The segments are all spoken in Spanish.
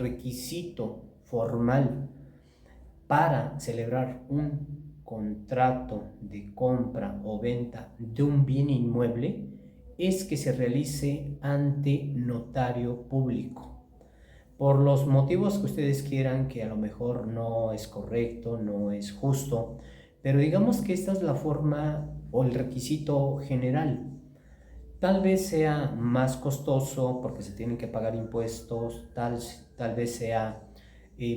requisito formal para celebrar un contrato de compra o venta de un bien inmueble es que se realice ante notario público. Por los motivos que ustedes quieran, que a lo mejor no es correcto, no es justo, pero digamos que esta es la forma o el requisito general. Tal vez sea más costoso porque se tienen que pagar impuestos, tal vez sea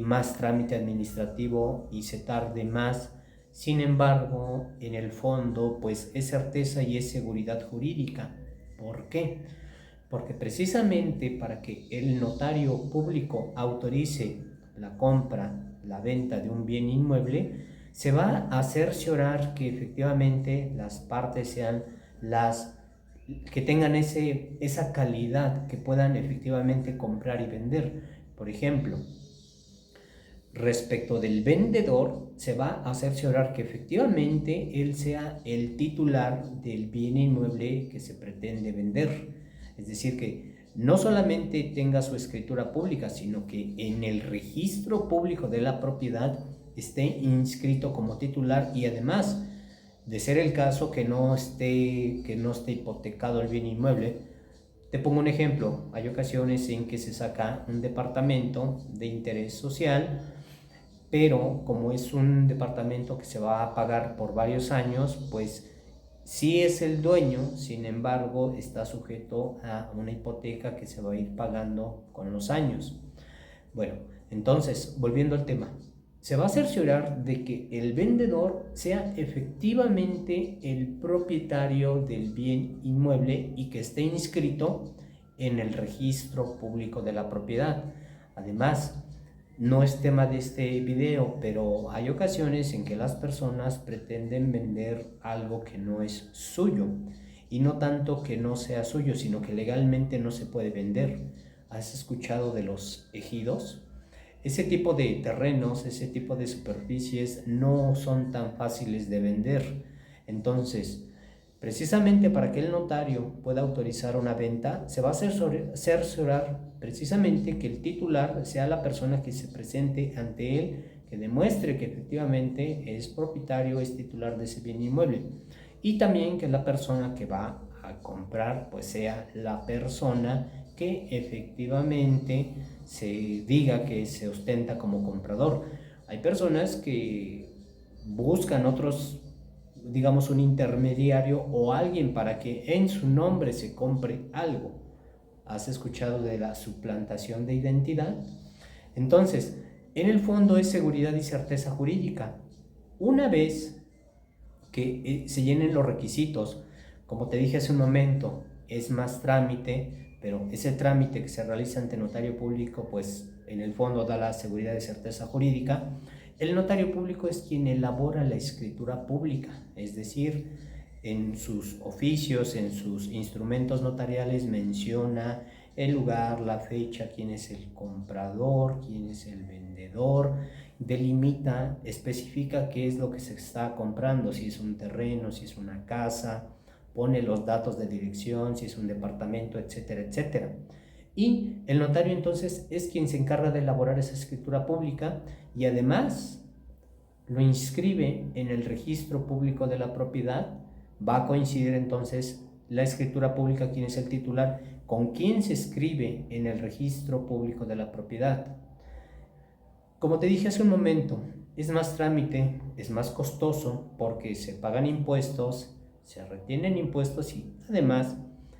más trámite administrativo y se tarde más. Sin embargo, en el fondo, pues es certeza y es seguridad jurídica. ¿Por qué? Porque precisamente para que el notario público autorice la compra, la venta de un bien inmueble, se va a cerciorar que efectivamente las partes sean las que tengan esa calidad, que puedan efectivamente comprar y vender. Por ejemplo, respecto del vendedor, se va a cerciorar que efectivamente él sea el titular del bien inmueble que se pretende vender. Es decir, que no solamente tenga su escritura pública, sino que en el registro público de la propiedad esté inscrito como titular y además, de ser el caso, que no esté hipotecado el bien inmueble. Te pongo un ejemplo. Hay ocasiones en que se saca un departamento de interés social, pero como es un departamento que se va a pagar por varios años, pues sí es el dueño, sin embargo está sujeto a una hipoteca que se va a ir pagando con los años. Bueno, entonces, volviendo al tema, se va a cerciorar de que el vendedor sea efectivamente el propietario del bien inmueble y que esté inscrito en el registro público de la propiedad. Además, no es tema de este video, pero hay ocasiones en que las personas pretenden vender algo que no es suyo, y no tanto que no sea suyo, sino que legalmente no se puede vender. ¿Has escuchado de los ejidos? Ese tipo de terrenos, ese tipo de superficies no son tan fáciles de vender. Entonces, precisamente para que el notario pueda autorizar una venta, se va a cerciorar precisamente que el titular sea la persona que se presente ante él, que demuestre que efectivamente es propietario, es titular de ese bien inmueble. Y también que la persona que va a comprar, pues sea la persona que efectivamente se diga que se ostenta como comprador. Hay personas que buscan otros, digamos, un intermediario o alguien para que en su nombre se compre algo. ¿Has escuchado de la suplantación de identidad? Entonces, en el fondo es seguridad y certeza jurídica. Una vez que se llenen los requisitos, como te dije hace un momento, es más trámite, pero ese trámite que se realiza ante notario público, pues en el fondo da la seguridad y certeza jurídica. El notario público es quien elabora la escritura pública, es decir, en sus oficios, en sus instrumentos notariales menciona el lugar, la fecha, quién es el comprador, quién es el vendedor, delimita, especifica qué es lo que se está comprando, si es un terreno, si es una casa, pone los datos de dirección, si es un departamento, etcétera, etcétera. Y el notario entonces es quien se encarga de elaborar esa escritura pública y además lo inscribe en el registro público de la propiedad. Va a coincidir entonces la escritura pública, quién es el titular, con quién se escribe en el registro público de la propiedad. Como te dije hace un momento, es más trámite, es más costoso porque se pagan impuestos, se retienen impuestos y además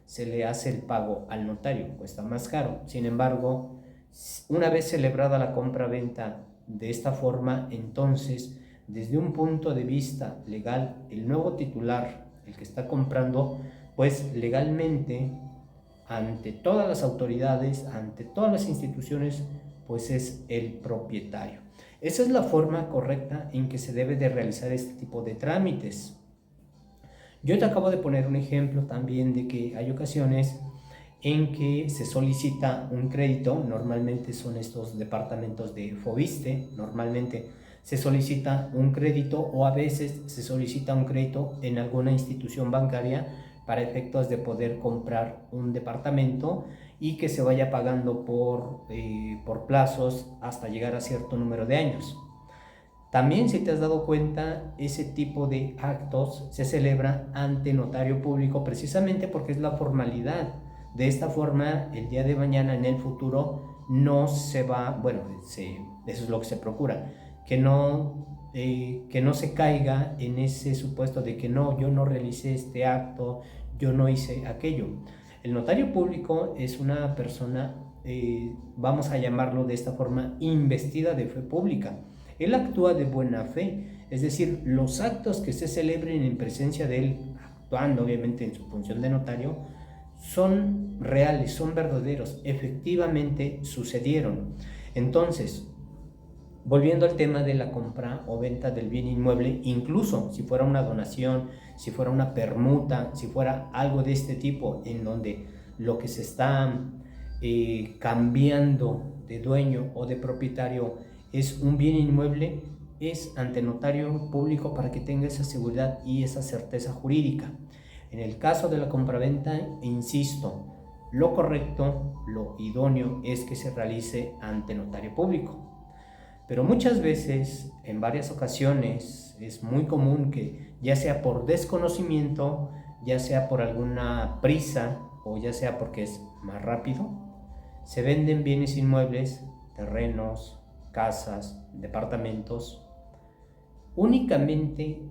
se le hace el pago al notario, cuesta más caro. Sin embargo, una vez celebrada la compra-venta de esta forma, entonces, desde un punto de vista legal, el nuevo titular, el que está comprando, pues legalmente, ante todas las autoridades, ante todas las instituciones, pues es el propietario. Esa es la forma correcta en que se debe de realizar este tipo de trámites. Yo te acabo de poner un ejemplo también de que hay ocasiones en que se solicita un crédito, normalmente son estos departamentos de Fobiste, normalmente se solicita un crédito o a veces se solicita un crédito en alguna institución bancaria para efectos de poder comprar un departamento y que se vaya pagando por plazos hasta llegar a cierto número de años. También, si te has dado cuenta, ese tipo de actos se celebra ante notario público precisamente porque es la formalidad. De esta forma, el día de mañana, en el futuro, no se va, bueno, eso es lo que se procura, que no se caiga en ese supuesto de que no, yo no realicé este acto, yo no hice aquello. El notario público es una persona, vamos a llamarlo de esta forma, investida de fe pública. Él actúa de buena fe, es decir, los actos que se celebren en presencia de él, actuando obviamente en su función de notario, son reales, son verdaderos, efectivamente sucedieron. Entonces, volviendo al tema de la compra o venta del bien inmueble, incluso si fuera una donación, si fuera una permuta, si fuera algo de este tipo, en donde lo que se está cambiando de dueño o de propietario es un bien inmueble, es ante notario público para que tenga esa seguridad y esa certeza jurídica. En el caso de la compraventa, insisto, lo correcto, lo idóneo es que se realice ante notario público. Pero muchas veces, en varias ocasiones, es muy común que, ya sea por desconocimiento, ya sea por alguna prisa o ya sea porque es más rápido, se venden bienes inmuebles, terrenos, casas, departamentos, únicamente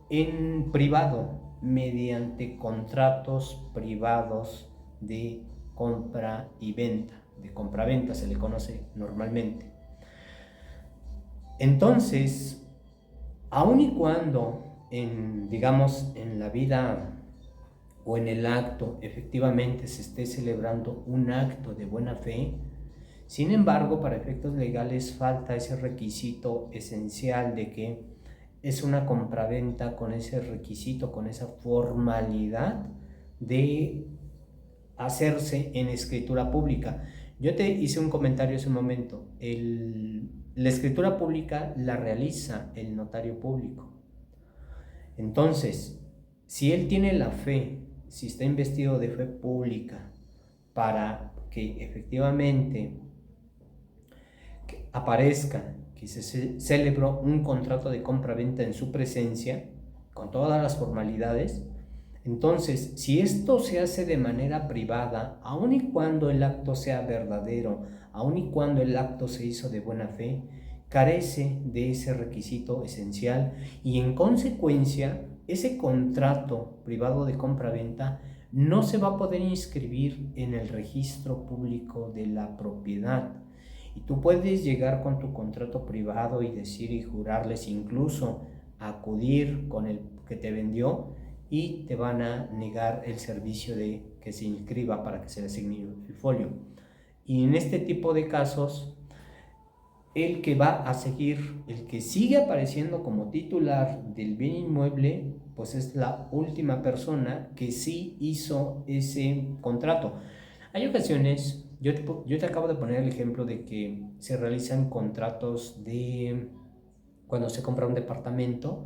en privado, mediante contratos privados de compra y venta, de compra-venta se le conoce normalmente. Entonces, aun y cuando digamos, en la vida o en el acto efectivamente se esté celebrando un acto de buena fe, sin embargo, para efectos legales falta ese requisito esencial de que es una compraventa con ese requisito, con esa formalidad de hacerse en escritura pública. Yo te hice un comentario hace un momento. La escritura pública la realiza el notario público. Entonces, si él tiene la fe, si está investido de fe pública para que efectivamente aparezca que se celebró un contrato de compra-venta en su presencia, con todas las formalidades, entonces, si esto se hace de manera privada, aun y cuando el acto sea verdadero, aun y cuando el acto se hizo de buena fe, carece de ese requisito esencial y en consecuencia, ese contrato privado de compra-venta no se va a poder inscribir en el registro público de la propiedad. Y tú puedes llegar con tu contrato privado y decir y jurarles, incluso acudir con el que te vendió, y te van a negar el servicio de que se inscriba para que se le asigne el folio. Y en este tipo de casos, el que sigue apareciendo como titular del bien inmueble, pues es la última persona que sí hizo ese contrato. Hay ocasiones, yo te acabo de poner el ejemplo de que se realizan contratos de cuando se compra un departamento.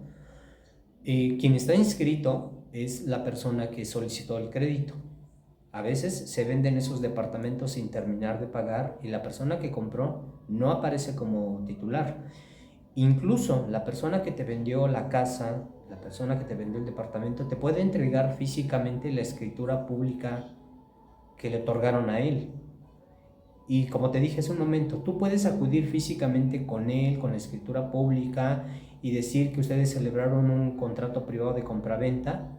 Quien está inscrito es la persona que solicitó el crédito. A veces se venden esos departamentos sin terminar de pagar y la persona que compró no aparece como titular. Incluso la persona que te vendió la casa, la persona que te vendió el departamento, te puede entregar físicamente la escritura pública que le otorgaron a él. Y como te dije hace un momento, tú puedes acudir físicamente con él, con la escritura pública, y decir que ustedes celebraron un contrato privado de compraventa,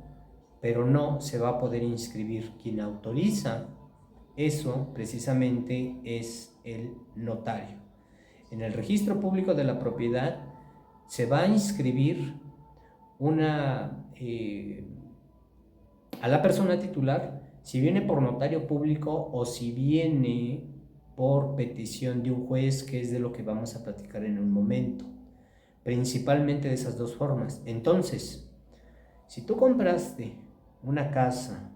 pero no se va a poder inscribir. Quien autoriza eso precisamente es el notario. En el registro público de la propiedad se va a inscribir a la persona titular, si viene por notario público o si viene por petición de un juez, que es de lo que vamos a platicar en un momento. Principalmente de esas dos formas. Entonces, si tú compraste una casa,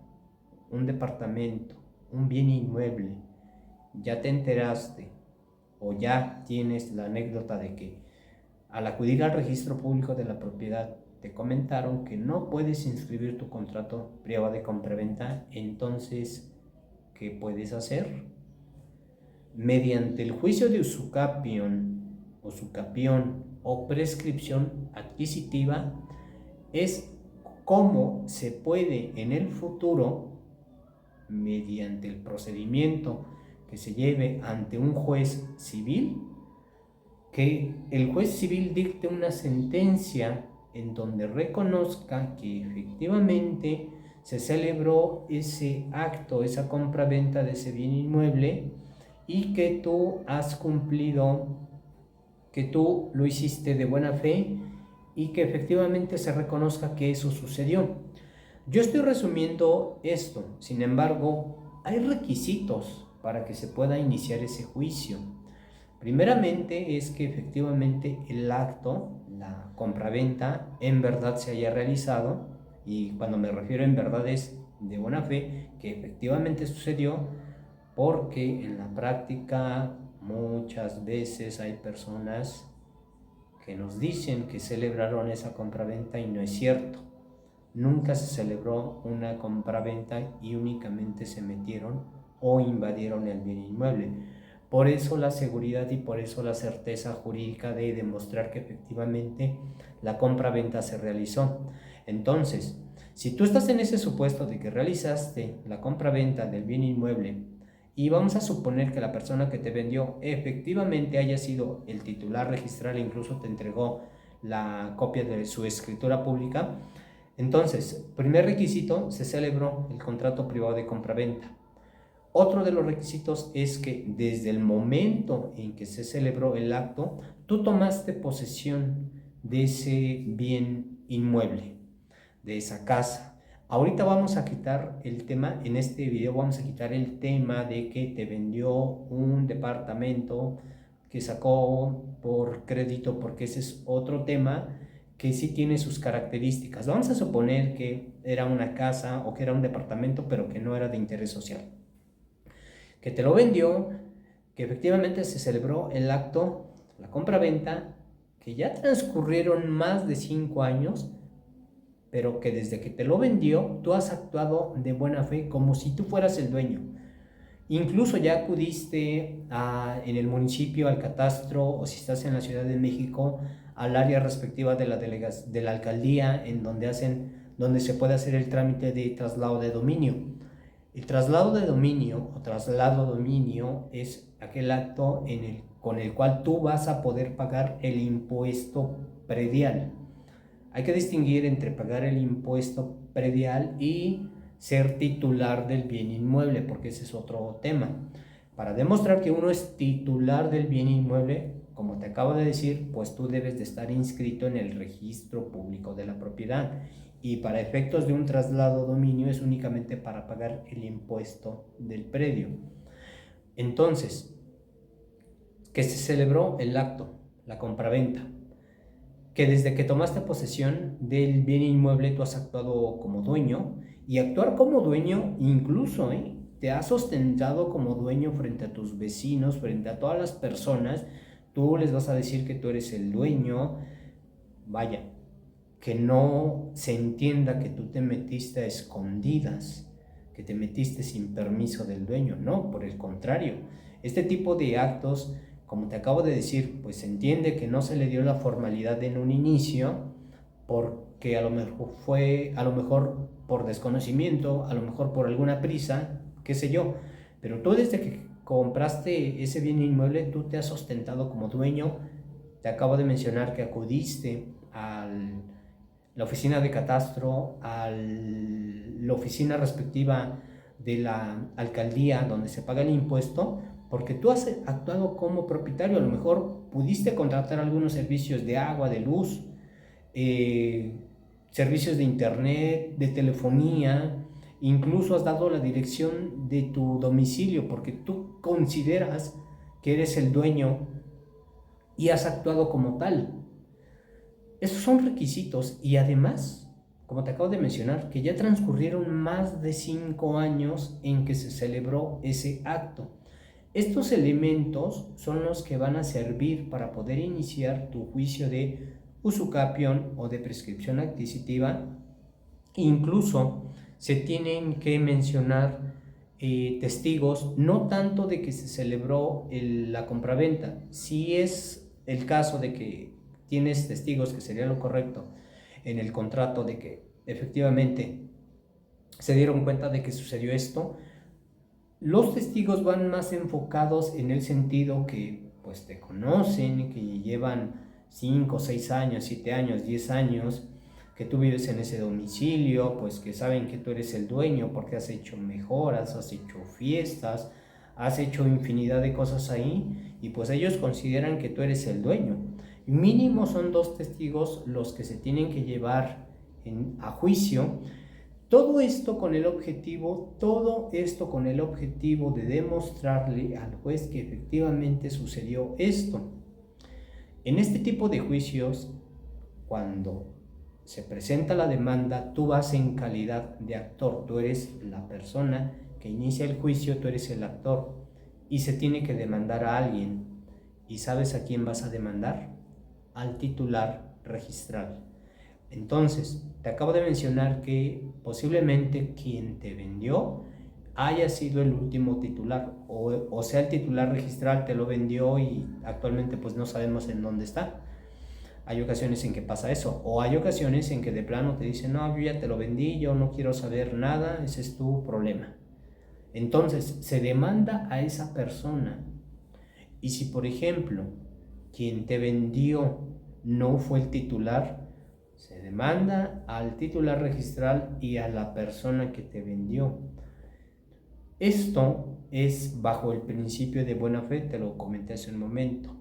un departamento, un bien inmueble, ya te enteraste o ya tienes la anécdota de que al acudir al registro público de la propiedad te comentaron que no puedes inscribir tu contrato privado de compraventa, entonces, ¿qué puedes hacer? Mediante el juicio de usucapión o prescripción adquisitiva es cómo se puede en el futuro, mediante el procedimiento que se lleve ante un juez civil, que el juez civil dicte una sentencia en donde reconozca que efectivamente se celebró ese acto, esa compra-venta de ese bien inmueble, y que tú has cumplido, que tú lo hiciste de buena fe y que efectivamente se reconozca que eso sucedió. Yo estoy resumiendo esto, sin embargo, hay requisitos para que se pueda iniciar ese juicio. Primeramente es que efectivamente el acto, la compraventa, en verdad se haya realizado, y cuando me refiero en verdad es de buena fe, que efectivamente sucedió, porque en la práctica muchas veces hay personas que nos dicen que celebraron esa compraventa y no es cierto. Nunca se celebró una compraventa y únicamente se metieron o invadieron el bien inmueble. Por eso la seguridad y por eso la certeza jurídica de demostrar que efectivamente la compraventa se realizó. Entonces, si tú estás en ese supuesto de que realizaste la compraventa del bien inmueble y vamos a suponer que la persona que te vendió efectivamente haya sido el titular registral e incluso te entregó la copia de su escritura pública, entonces, primer requisito, se celebró el contrato privado de compraventa. Otro de los requisitos es que desde el momento en que se celebró el acto, tú tomaste posesión de ese bien inmueble, de esa casa. Ahorita vamos a quitar el tema, en este video vamos a quitar el tema de que te vendió un departamento que sacó por crédito, porque ese es otro tema que sí tiene sus características. Vamos a suponer que era una casa o que era un departamento, pero que no era de interés social. Que te lo vendió, que efectivamente se celebró el acto, la compra-venta, que ya transcurrieron más de 5 años, pero que desde que te lo vendió, tú has actuado de buena fe como si tú fueras el dueño. Incluso ya acudiste en el municipio al catastro, o si estás en la Ciudad de México, al área respectiva de la alcaldía, en donde se puede hacer el trámite de traslado de dominio. El traslado de dominio o traslado dominio es aquel acto con el cual tú vas a poder pagar el impuesto predial. Hay que distinguir entre pagar el impuesto predial y ser titular del bien inmueble, porque ese es otro tema. Para demostrar que uno es titular del bien inmueble, como te acabo de decir, pues tú debes de estar inscrito en el registro público de la propiedad, y para efectos de un traslado dominio es únicamente para pagar el impuesto del predio. Entonces, que se celebró el acto, la compraventa, que desde que tomaste posesión del bien inmueble tú has actuado como dueño, y actuar como dueño incluso te ha sustentado como dueño frente a tus vecinos, frente a todas las personas. Tú les vas a decir que tú eres el dueño. Vaya, que no se entienda que tú te metiste a escondidas, que te metiste sin permiso del dueño. No, por el contrario, este tipo de actos, como te acabo de decir, pues se entiende que no se le dio la formalidad en un inicio, porque a lo mejor por desconocimiento, a lo mejor por alguna prisa, qué sé yo, pero tú desde que compraste ese bien inmueble, tú te has sustentado como dueño. Te acabo de mencionar que acudiste a la oficina de catastro, a la oficina respectiva de la alcaldía donde se paga el impuesto, porque tú has actuado como propietario. A lo mejor pudiste contratar algunos servicios de agua, de luz, servicios de internet, de telefonía, incluso has dado la dirección de tu domicilio porque tú consideras que eres el dueño y has actuado como tal. Esos son requisitos, y además, como te acabo de mencionar, que ya transcurrieron más de 5 años en que se celebró ese acto. Estos elementos son los que van a servir para poder iniciar tu juicio de usucapión o de prescripción adquisitiva. Incluso se tienen que mencionar testigos, no tanto de que se celebró la compraventa. Si es el caso de que tienes testigos, que sería lo correcto en el contrato, de que efectivamente se dieron cuenta de que sucedió esto, los testigos van más enfocados en el sentido que pues te conocen, que llevan 5, 6 años, 7 años, 10 años, que tú vives en ese domicilio, pues que saben que tú eres el dueño porque has hecho mejoras, has hecho fiestas, has hecho infinidad de cosas ahí, y pues ellos consideran que tú eres el dueño. Mínimo son 2 testigos los que se tienen que llevar a juicio. Todo esto con el objetivo de demostrarle al juez que efectivamente sucedió esto. En este tipo de juicios, cuando se presenta la demanda, tú vas en calidad de actor, tú eres la persona que inicia el juicio, tú eres el actor, y se tiene que demandar a alguien. ¿Y sabes a quién vas a demandar? Al titular registral. Entonces, te acabo de mencionar que posiblemente quien te vendió haya sido el último titular, o sea, el titular registral te lo vendió y actualmente pues no sabemos en dónde está. Hay ocasiones en que pasa eso, o hay ocasiones en que de plano te dicen, no, yo ya te lo vendí, yo no quiero saber nada, ese es tu problema. Entonces, se demanda a esa persona. Y si, por ejemplo, quien te vendió no fue el titular, se demanda al titular registral y a la persona que te vendió. Esto es bajo el principio de buena fe, te lo comenté hace un momento.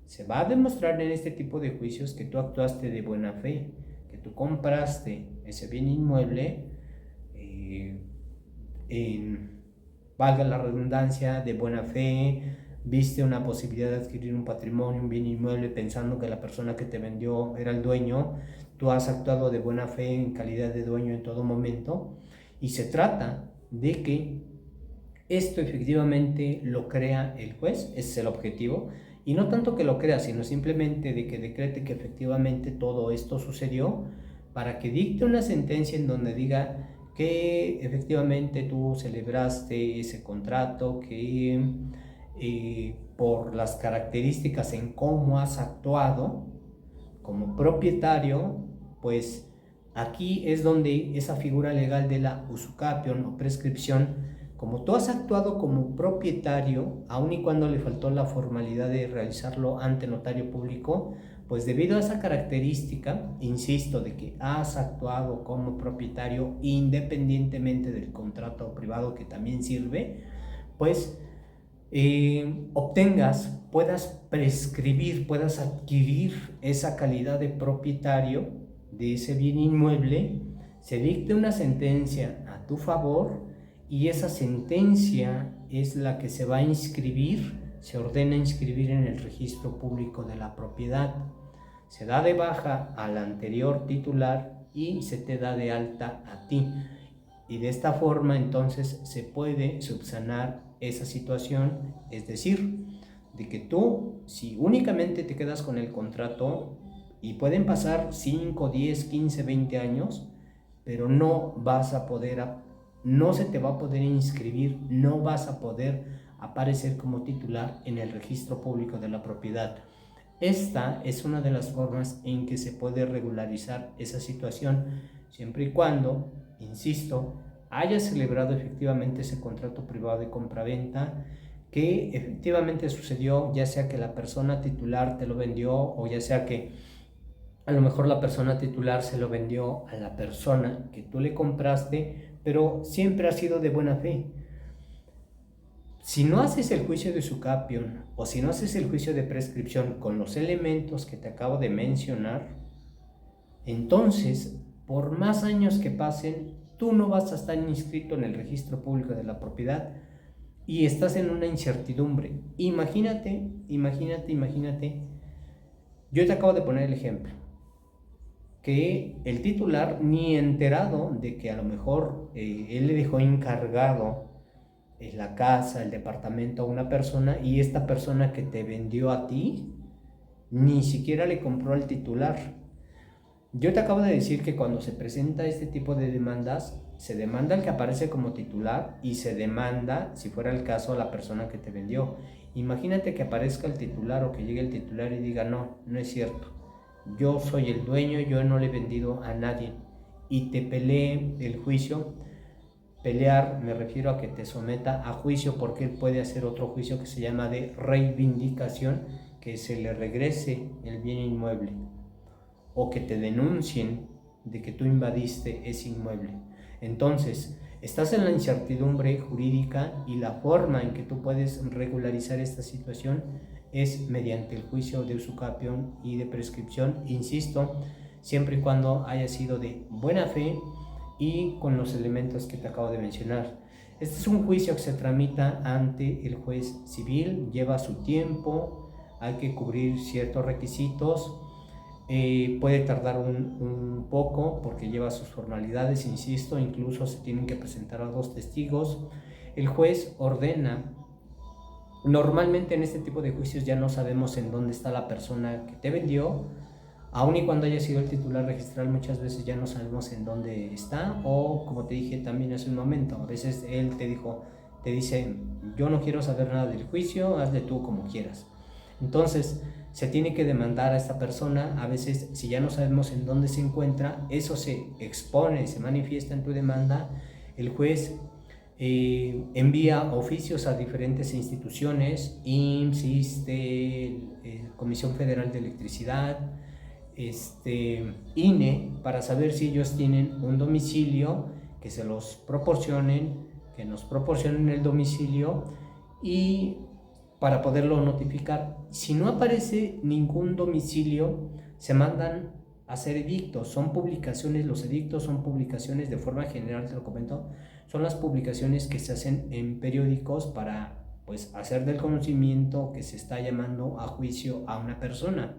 Se va a demostrar en este tipo de juicios que tú actuaste de buena fe, que tú compraste ese bien inmueble, valga la redundancia, de buena fe, viste una posibilidad de adquirir un patrimonio, un bien inmueble, pensando que la persona que te vendió era el dueño. Tú has actuado de buena fe en calidad de dueño en todo momento, y se trata de que esto efectivamente lo crea el juez, ese es el objetivo, y no tanto que lo crea, sino simplemente de que decrete que efectivamente todo esto sucedió, para que dicte una sentencia en donde diga que efectivamente tú celebraste ese contrato, que por las características en cómo has actuado como propietario, pues aquí es donde esa figura legal de la usucapión o prescripción, como tú has actuado como propietario, aun y cuando le faltó la formalidad de realizarlo ante notario público, pues debido a esa característica, insisto, de que has actuado como propietario independientemente del contrato privado que también sirve, pues puedas prescribir, puedas adquirir esa calidad de propietario de ese bien inmueble, se dicte una sentencia a tu favor, y esa sentencia es la que se va a inscribir, se ordena inscribir en el registro público de la propiedad. Se da de baja al anterior titular y se te da de alta a ti. Y de esta forma entonces se puede subsanar esa situación, es decir, de que tú, si únicamente te quedas con el contrato, y pueden pasar 5, 10, 15, 20 años, pero no se te va a poder inscribir, no vas a poder aparecer como titular en el registro público de la propiedad. Esta es una de las formas en que se puede regularizar esa situación, siempre y cuando, insisto, hayas celebrado efectivamente ese contrato privado de compraventa, que efectivamente sucedió, ya sea que la persona titular te lo vendió, o ya sea que a lo mejor la persona titular se lo vendió a la persona que tú le compraste, pero siempre ha sido de buena fe. Si no haces el juicio de usucapión, o si no haces el juicio de prescripción con los elementos que te acabo de mencionar, entonces, por más años que pasen, tú no vas a estar inscrito en el registro público de la propiedad y estás en una incertidumbre. Imagínate, yo te acabo de poner el ejemplo, que el titular, ni enterado de que a lo mejor él le dejó encargado la casa, el departamento a una persona, y esta persona que te vendió a ti ni siquiera le compró al titular. Yo te acabo de decir que cuando se presenta este tipo de demandas, se demanda al que aparece como titular y se demanda, si fuera el caso, a la persona que te vendió. Imagínate que aparezca el titular o que llegue el titular y diga, no, no es cierto, yo soy el dueño, yo no le he vendido a nadie, y te pelee el juicio. Pelear me refiero a que te someta a juicio, porque él puede hacer otro juicio que se llama de reivindicación, que se le regrese el bien inmueble, o que te denuncien de que tú invadiste ese inmueble. Entonces, estás en la incertidumbre jurídica, y la forma en que tú puedes regularizar esta situación es mediante el juicio de usucapión y de prescripción, insisto, siempre y cuando haya sido de buena fe y con los elementos que te acabo de mencionar. Este es un juicio que se tramita ante el juez civil, lleva su tiempo, hay que cubrir ciertos requisitos, puede tardar un poco porque lleva sus formalidades, insisto, incluso se tienen que presentar a 2 testigos. El juez ordena. Normalmente en este tipo de juicios ya no sabemos en dónde está la persona que te vendió, aun y cuando haya sido el titular registral, muchas veces ya no sabemos en dónde está, o como te dije también hace un momento, a veces él te dice, yo no quiero saber nada del juicio, hazle tú como quieras. Entonces se tiene que demandar a esta persona. A veces, si ya no sabemos en dónde se encuentra, eso se expone, se manifiesta en tu demanda. El juez envía oficios a diferentes instituciones, IMSS, ISSSTE, Comisión Federal de Electricidad, INE, para saber si ellos tienen un domicilio, que se los proporcionen, que nos proporcionen el domicilio, y para poderlo notificar. Si no aparece ningún domicilio, se mandan a hacer edictos. Son publicaciones, los edictos son publicaciones, de forma general te lo comento, son las publicaciones que se hacen en periódicos para, pues, hacer del conocimiento que se está llamando a juicio a una persona.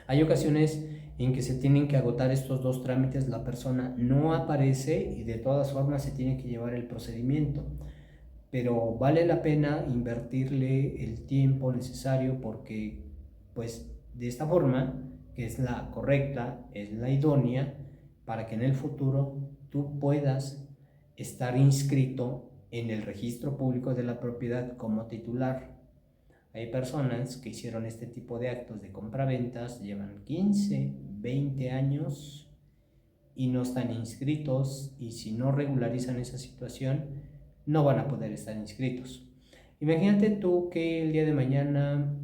Hay ocasiones en que se tienen que agotar estos 2 trámites, la persona no aparece y de todas formas se tiene que llevar el procedimiento, pero vale la pena invertirle el tiempo necesario, porque pues de esta forma, que es la correcta, es la idónea, para que en el futuro tú puedas estar inscrito en el registro público de la propiedad como titular. Hay personas que hicieron este tipo de actos de compraventas, llevan 15, 20 años y no están inscritos, y si no regularizan esa situación, no van a poder estar inscritos. Imagínate tú que el día de mañana,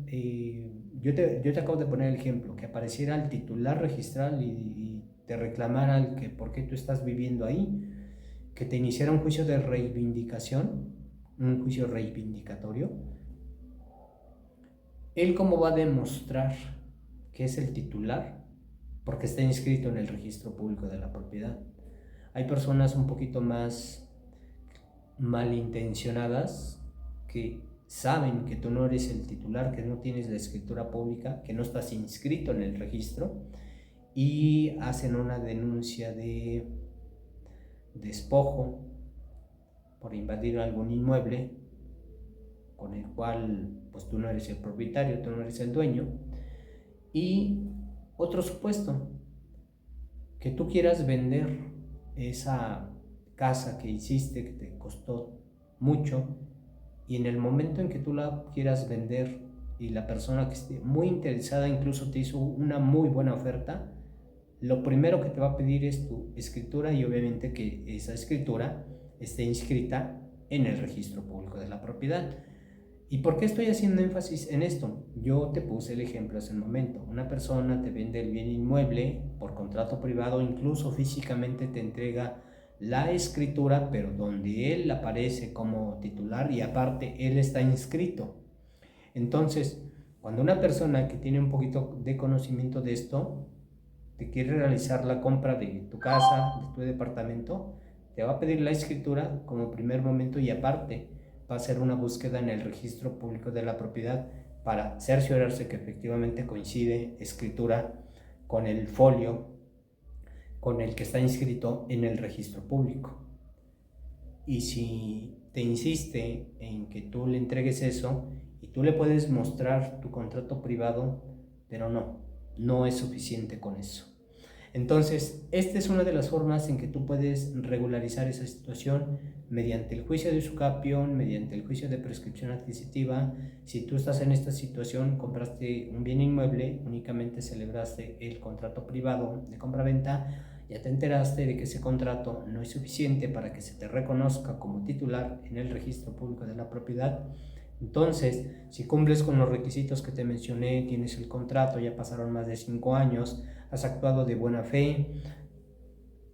yo te acabo de poner el ejemplo, que apareciera el titular registral y te reclamara el que por qué tú estás viviendo ahí, que te iniciara un juicio de reivindicación, un juicio reivindicatorio. ¿Él cómo va a demostrar que es el titular? Porque está inscrito en el registro público de la propiedad. Hay personas un poquito más malintencionadas que saben que tú no eres el titular, que no tienes la escritura pública, que no estás inscrito en el registro, y hacen una denuncia de despojo por invadir algún inmueble con el cual pues tú no eres el propietario, tú no eres el dueño. Y otro supuesto, que tú quieras vender esa casa que hiciste, que te costó mucho, y en el momento en que tú la quieras vender y la persona que esté muy interesada incluso te hizo una muy buena oferta, lo primero que te va a pedir es tu escritura, y obviamente que esa escritura esté inscrita en el registro público de la propiedad. ¿Y por qué estoy haciendo énfasis en esto? Yo te puse el ejemplo hace un momento. Una persona te vende el bien inmueble por contrato privado, incluso físicamente te entrega la escritura, pero donde él aparece como titular y aparte él está inscrito. Entonces, cuando una persona que tiene un poquito de conocimiento de esto te quiere realizar la compra de tu casa, de tu departamento, te va a pedir la escritura como primer momento, y aparte va a hacer una búsqueda en el registro público de la propiedad para cerciorarse que efectivamente coincide escritura con el folio con el que está inscrito en el registro público. Y si te insiste en que tú le entregues eso, y tú le puedes mostrar tu contrato privado, pero no es suficiente con eso. Entonces, esta es una de las formas en que tú puedes regularizar esa situación mediante el juicio de usucapión, mediante el juicio de prescripción adquisitiva. Si tú estás en esta situación, compraste un bien inmueble, únicamente celebraste el contrato privado de compra-venta, ya te enteraste de que ese contrato no es suficiente para que se te reconozca como titular en el registro público de la propiedad. Entonces, si cumples con los requisitos que te mencioné, tienes el contrato, ya pasaron más de 5 años, has actuado de buena fe,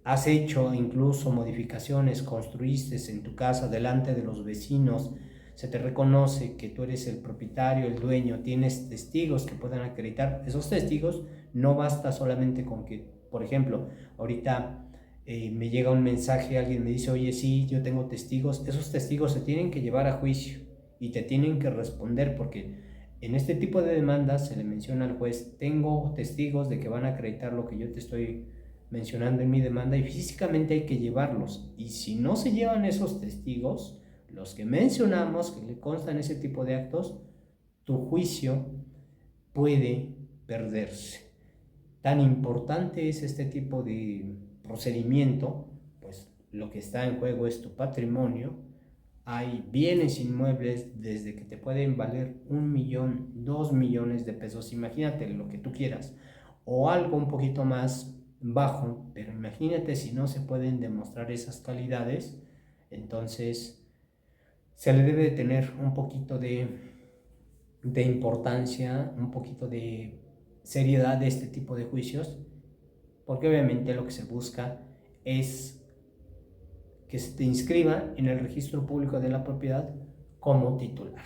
has hecho incluso modificaciones, construiste en tu casa delante de los vecinos, se te reconoce que tú eres el propietario, el dueño, tienes testigos que puedan acreditar. Esos testigos no basta solamente con que, por ejemplo, ahorita me llega un mensaje, alguien me dice, oye, sí, yo tengo testigos. Esos testigos se tienen que llevar a juicio y te tienen que responder, porque en este tipo de demandas se le menciona al juez, tengo testigos de que van a acreditar lo que yo te estoy mencionando en mi demanda, y físicamente hay que llevarlos. Y si no se llevan esos testigos, los que mencionamos, que le constan ese tipo de actos, tu juicio puede perderse. Tan importante es este tipo de procedimiento, pues lo que está en juego es tu patrimonio. Hay bienes inmuebles desde que te pueden valer 1 millón, 2 millones de pesos, imagínate lo que tú quieras, o algo un poquito más bajo, pero imagínate si no se pueden demostrar esas calidades. Entonces se le debe de tener un poquito de importancia, un poquito de seriedad de este tipo de juicios, porque obviamente lo que se busca es que se te inscriba en el registro público de la propiedad como titular.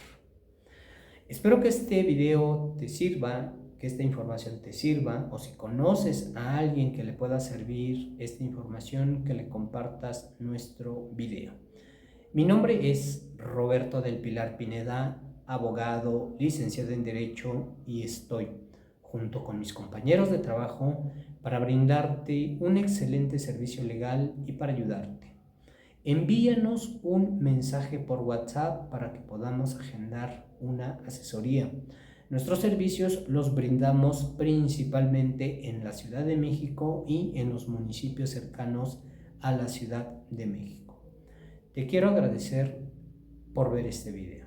Espero que este video te sirva, que esta información te sirva, o si conoces a alguien que le pueda servir esta información, que le compartas nuestro video. Mi nombre es Roberto del Pilar Pineda, abogado, licenciado en Derecho, y estoy junto con mis compañeros de trabajo para brindarte un excelente servicio legal y para ayudarte. Envíanos un mensaje por WhatsApp para que podamos agendar una asesoría. Nuestros servicios los brindamos principalmente en la Ciudad de México y en los municipios cercanos a la Ciudad de México. Te quiero agradecer por ver este video.